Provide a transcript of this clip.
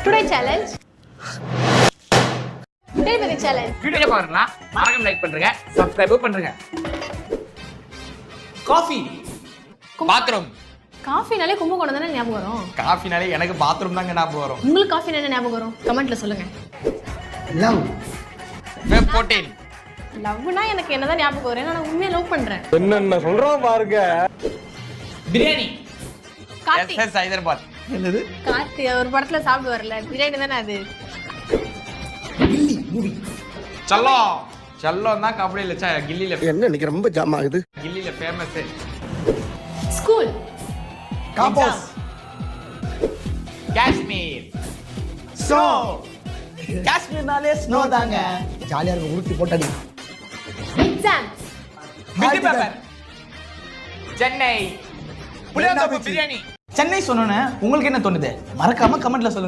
Today challenge delivery challenge. Video பாருங்களா, மறக்காம like பண்ணுங்க, சப்ஸ்கிரைப் பண்ணுங்க. Coffee, bathroom. காஃபினாலே கும்பகோணம் தானே ஞாபகம் வரும். காஃபினாலே எனக்கு பாத்ரூம் தாங்க ஞாபகம் வரும். உங்களுக்கு காஃபி என்ன ஞாபகம் வரும்? கமெண்ட்ல சொல்லுங்க. லவ், வெப் போட்டேன். லவ்னா எனக்கு என்னதான் ஞாபகம் வரும், நான் உண்மையா லவ் பண்றேன். என்னென்ன சொல்றோம் பாருங்க. பிரியாணி, கார்த்தி, எஸ் ஹைதராபாத். என்னது? கார்த்தி ஒரு படத்துல சாப்பிட்டு வரல, பிரியாணி தானே அது. கில்லி மூவி. செல்லம், செல்லம் தான் கபடியில கில்லில, என்ன இன்னைக்கு ரொம்ப ஜாம் ஆகுது. கில்லில ஃபேமஸ். ஸ்கூல், காம்போஸ், காஷ்மீர். ஸ்னோ. காஷ்மீர்னாலே ஸ்னோ தாங்க. ஜாலியா இருக்கும், உருட்டி போட்டடி. Exam, bit paper. சென்னை, புளியோதரை பிரியாணி. சென்னை சொன்னோன்னே உங்களுக்கு என்ன தோணுது? மறக்காம கமெண்ட்ல சொல்லுங்க.